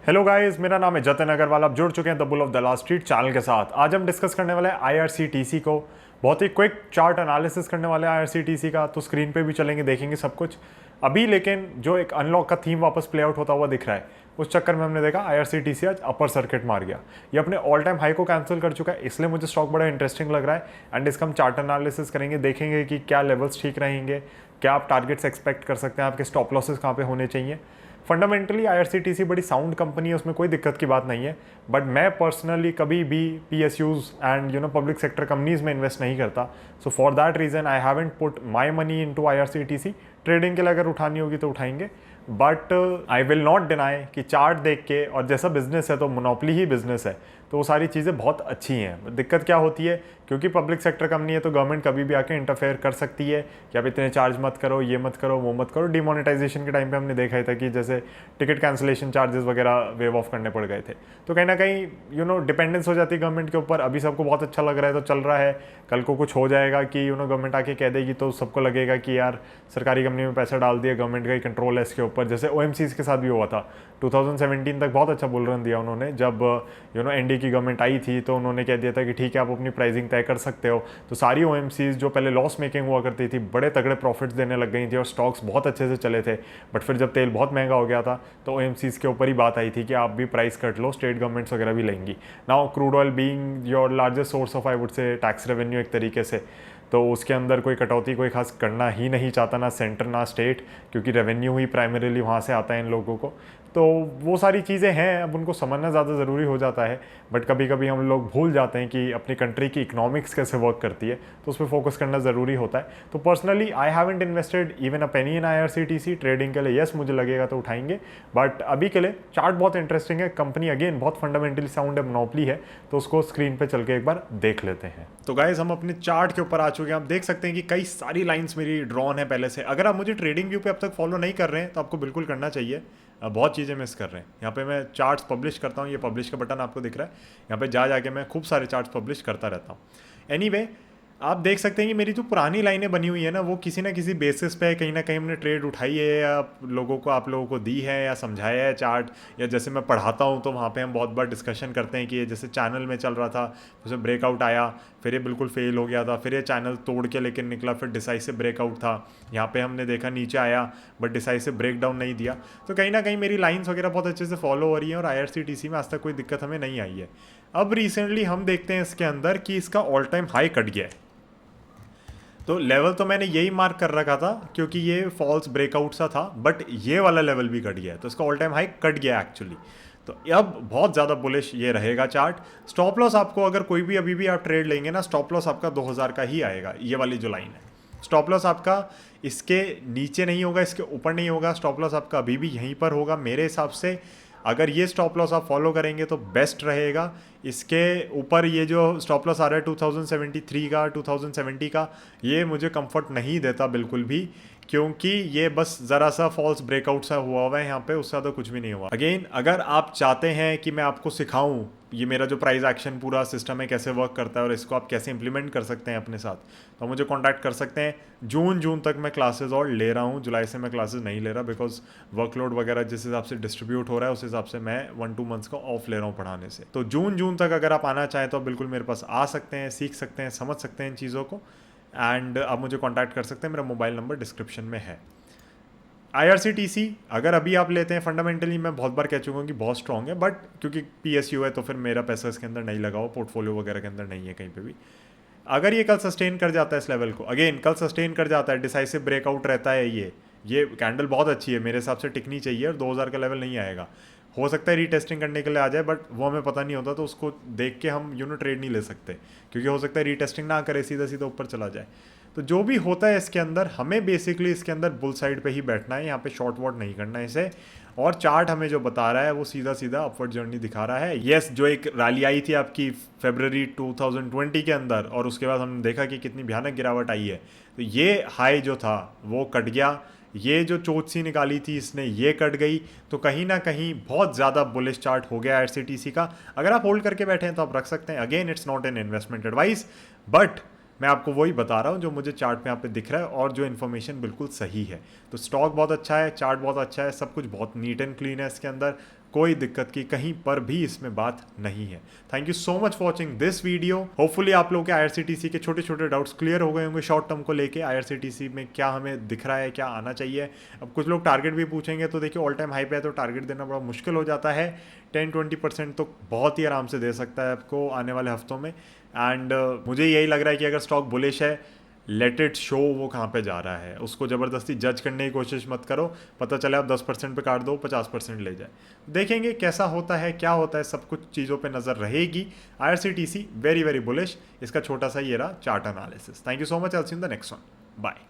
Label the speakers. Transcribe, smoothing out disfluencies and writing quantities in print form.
Speaker 1: Hello guys, मेरा नाम है जतिन अग्रवाल। आप जुड़ चुके हैं the bull of the last street channel के साथ। आज हम डिस्कस करने वाले हैं आईआरसीटीसी को। बहुत ही क्विक चार्ट एनालिसिस करने वाले हैं आईआरसीटीसी का, तो स्क्रीन पे भी चलेंगे, देखेंगे सब कुछ अभी। लेकिन जो एक अनलॉक का थीम वापस प्ले आउट होता हुआ दिख रहा है, उस चक्कर में हमने देखा आईआरसीटीसी आज अपर सर्किट मार गया। ये अपने ऑल टाइम हाई को कैंसिल कर चुका है, इसलिए मुझे स्टॉक बड़ा इंटरेस्टिंग लग रहा है। एंड इसका हम चार्ट एनालिसिस करेंगे, देखेंगे कि क्या लेवल्स ठीक रहेंगे, क्या आप टारगेट्स एक्सपेक्ट कर सकते हैं, आपके स्टॉप लॉसेस कहाँ पे होने चाहिए। फंडामेंटली आईआरसीटीसी बड़ी साउंड कंपनी है, उसमें कोई दिक्कत की बात नहीं है। बट मैं पर्सनली कभी भी PSUs and public sector companies में इन्वेस्ट नहीं करता। So for that reason I haven't put my money into IRCTC. Trading के लिए अगर उठानी होगी तो उठाएंगे, but I will not deny कि चार्ट देख के, और जैसा बिजनेस है तो मोनोपली ही बिजनेस है, तो वो सारी चीज़ें बहुत अच्छी हैं। दिक्कत क्या होती है, क्योंकि पब्लिक सेक्टर कंपनी है तो गवर्नमेंट कभी भी आके इंटरफेयर कर सकती है कि आप इतने चार्ज मत करो, ये मत करो, वो मत करो। डिमोनेटाइजेशन के टाइम पे हमने देखा ही था कि जैसे टिकट कैंसिलेशन चार्जेस वगैरह वेव ऑफ करने पड़ गए थे। तो कहीं ना कहीं डिपेंडेंस हो जाती है गवर्नमेंट के ऊपर। अभी सबको बहुत अच्छा लग रहा है तो चल रहा है, कल को कुछ हो जाएगा कि गवर्नमेंट आके कह देगी तो सबको लगेगा कि यार सरकारी कंपनी में पैसा डाल दिया, गवर्नमेंट का ही कंट्रोल है इसके ऊपर। जैसे ओएमसीज के साथ भी हुआ था, 2017 तक बहुत अच्छा बुल रन दिया उन्होंने। जब एनडीए की गवर्नमेंट आई थी तो उन्होंने कह दिया था कि ठीक है आप अपनी प्राइसिंग तय कर सकते हो। तो सारी ओएमसीज जो पहले लॉस मेकिंग हुआ करती थी, बड़े तगड़े प्रॉफिट्स देने लग गई थी और स्टॉक्स बहुत अच्छे से चले थे। बट फिर जब तेल बहुत महंगा हो गया था तो ओएमसीज के ऊपर ही बात आई थी कि आप भी प्राइस कट लो, स्टेट गवर्नमेंट्स वगैरह भी लेंगी। Now crude oil being your largest source of, I would say, tax revenue एक तरीके से, तो उसके अंदर कोई कटौती कोई खास करना ही नहीं चाहता, ना सेंटर ना स्टेट, क्योंकि रेवेन्यू ही प्राइमरीली वहाँ से आता है इन लोगों को। तो वो सारी चीज़ें हैं, अब उनको समझना ज़्यादा ज़रूरी हो जाता है। बट कभी कभी हम लोग भूल जाते हैं कि अपनी कंट्री की इकोनॉमिक्स कैसे वर्क करती है, तो उस पर फोकस करना ज़रूरी होता है। तो personally I haven't invested even a Penney in IRCTC. Trading के लिए यस मुझे लगेगा तो उठाएंगे, बट अभी के लिए चार्ट बहुत इंटरेस्टिंग है। कंपनी अगेन बहुत फंडामेंटली साउंड है, मोनोपली है, तो उसको स्क्रीन पर चल के एक बार देख लेते हैं। तो गाइज हम अपने चार्ट के ऊपर आ चुके हैं। आप देख सकते हैं कि कई सारी लाइंस मेरी ड्रॉन है पहले से। अगर आप मुझे ट्रेडिंग व्यू पे अब तक फॉलो नहीं कर रहे हैं तो आपको बिल्कुल करना चाहिए, बहुत चीज़ें मिस कर रहे हैं। यहाँ पे मैं चार्ट्स पब्लिश करता हूँ, ये पब्लिश का बटन आपको दिख रहा है, यहाँ पे जा जाके मैं खूब सारे चार्ट्स पब्लिश करता रहता हूँ। एनीवे, आप देख सकते हैं कि मेरी जो पुरानी लाइनें बनी हुई है ना, वो किसी ना किसी बेसिस पे कहीं ना कहीं हमने ट्रेड उठाई है, या आप लोगों को दी है, या समझाया है चार्ट, या जैसे मैं पढ़ाता हूँ तो वहाँ पे हम बहुत बार डिस्कशन करते हैं कि ये जैसे चैनल में चल रहा था, उसमें ब्रेकआउट आया, फिर ये बिल्कुल फेल हो गया था, फिर ये चैनल तोड़ के लेकिन निकला, फिर डिसाइसिव ब्रेकआउट था। यहाँ पे हमने देखा नीचे आया बट डिसाइसिव ब्रेकडाउन नहीं दिया। तो कहीं ना कहीं मेरी लाइन्स वगैरह बहुत अच्छे से फॉलो हो रही हैं और आईआरसीटीसी में आज तक कोई दिक्कत हमें नहीं आई है। अब रिसेंटली हम देखते हैं इसके अंदर कि इसका ऑल टाइम हाई कट गया है। तो लेवल तो मैंने यही मार्क कर रखा था क्योंकि ये फॉल्स ब्रेकआउट सा था, बट ये वाला लेवल भी कट गया है, तो इसका ऑल टाइम हाई कट गया एक्चुअली। तो अब बहुत ज़्यादा बुलिश ये रहेगा चार्ट। स्टॉप लॉस आपको, अगर कोई भी अभी भी आप ट्रेड लेंगे ना, स्टॉप लॉस आपका 2000 का ही आएगा। ये वाली जो लाइन है, स्टॉप लॉस आपका इसके नीचे नहीं होगा, इसके ऊपर नहीं होगा। स्टॉप लॉस आपका अभी भी यहीं पर होगा मेरे हिसाब से। अगर ये स्टॉप लॉस आप फॉलो करेंगे तो बेस्ट रहेगा। इसके ऊपर ये जो स्टॉप लॉस आ रहा है 2073 का, 2070 का, ये मुझे कंफर्ट नहीं देता बिल्कुल भी, क्योंकि ये बस ज़रा सा फॉल्स ब्रेकआउट सा हुआ है यहाँ पे, उससे तो कुछ भी नहीं हुआ। अगेन, अगर आप चाहते हैं कि मैं आपको सिखाऊं ये मेरा जो प्राइस एक्शन पूरा सिस्टम है कैसे वर्क करता है और इसको आप कैसे इंप्लीमेंट कर सकते हैं अपने साथ, तो मुझे कांटेक्ट कर सकते हैं। जून तक मैं क्लासेस और ले रहा हूँ, जुलाई से मैं क्लासेस नहीं ले रहा, बिकॉज वर्कलोड वगैरह जिस हिसाब से डिस्ट्रीब्यूट हो रहा है उस हिसाब से मैं 1-2 मंथ्स का ऑफ ले रहा हूँ पढ़ाने से। तो जून तक अगर आप आना चाहें तो बिल्कुल मेरे पास आ सकते हैं, सीख सकते हैं, समझ सकते हैं इन चीज़ों को, एंड आप मुझे कॉन्टैक्ट कर सकते हैं। मेरा मोबाइल नंबर डिस्क्रिप्शन में है। आईआरसीटीसी अगर अभी आप लेते हैं, फंडामेंटली मैं बहुत बार कह चुका हूँ कि बहुत स्ट्रॉन्ग है, बट क्योंकि पीएसयू है तो फिर मेरा पैसा इसके अंदर नहीं लगा हो, पोर्टफोलियो वगैरह के अंदर नहीं है कहीं पे भी। अगर ये कल सस्टेन कर जाता है इस लेवल को, अगेन कल सस्टेन कर जाता है, डिसाइसिव ब्रेकआउट रहता है, ये कैंडल बहुत अच्छी है, मेरे हिसाब से टिकनी चाहिए और 2000 का लेवल नहीं आएगा। हो सकता है रीटेस्टिंग करने के लिए आ जाए, बट वो हमें पता नहीं होता, तो उसको देख के हम ट्रेड नहीं ले सकते, क्योंकि हो सकता है रीटेस्टिंग ना करे, सीधा सीधा ऊपर चला जाए। तो जो भी होता है इसके अंदर, हमें बेसिकली इसके अंदर बुल साइड पे ही बैठना है, यहाँ पे शॉर्ट वॉट नहीं करना है इसे। और चार्ट हमें जो बता रहा है वो सीधा सीधा अपवर्ड जर्नी दिखा रहा है। यस, जो एक रैली आई थी आपकी फरवरी 2020 के अंदर, और उसके बाद हमने देखा कि कितनी भयानक गिरावट आई है, तो ये हाई जो था वो कट गया। ये जो चोट सी निकाली थी इसने, ये कट गई, तो कहीं ना कहीं बहुत ज़्यादा बुलिश चार्ट हो गया आईआरसीटीसी का। अगर आप होल्ड करके बैठे हैं तो आप रख सकते हैं। Again, it's not an investment advice, but मैं आपको वही बता रहा हूँ जो मुझे चार्ट पे यहाँ पे दिख रहा है और जो इन्फॉर्मेशन बिल्कुल सही है। तो स्टॉक बहुत अच्छा है, चार्ट बहुत अच्छा है, सब कुछ बहुत नीट एंड क्लीन है इसके अंदर, कोई दिक्कत की कहीं पर भी इसमें बात नहीं है। Thank you so much for watching this video. Hopefully आप लोगों के IRCTC के छोटे छोटे डाउट्स क्लियर हो गए होंगे शॉर्ट टर्म को लेके, IRCTC में क्या हमें दिख रहा है, क्या आना चाहिए। अब कुछ लोग टारगेट भी पूछेंगे तो देखिए ऑल टाइम हाई पे है तो टारगेट देना बड़ा मुश्किल हो जाता है। 10-20% तो बहुत ही आराम से दे सकता है आपको आने वाले हफ्तों में। एंड मुझे यही लग रहा है कि अगर स्टॉक बुलिश है, लेट इट शो वो कहाँ पे जा रहा है। उसको ज़बरदस्ती जज करने की कोशिश मत करो। पता चले आप 10% पे काट दो, 50% ले जाए। देखेंगे कैसा होता है, क्या होता है, सब कुछ चीज़ों पे नज़र रहेगी। IRCTC very very bullish. इसका छोटा सा ये रहा chart analysis. Thank you so much. I will see you in the next one. Bye.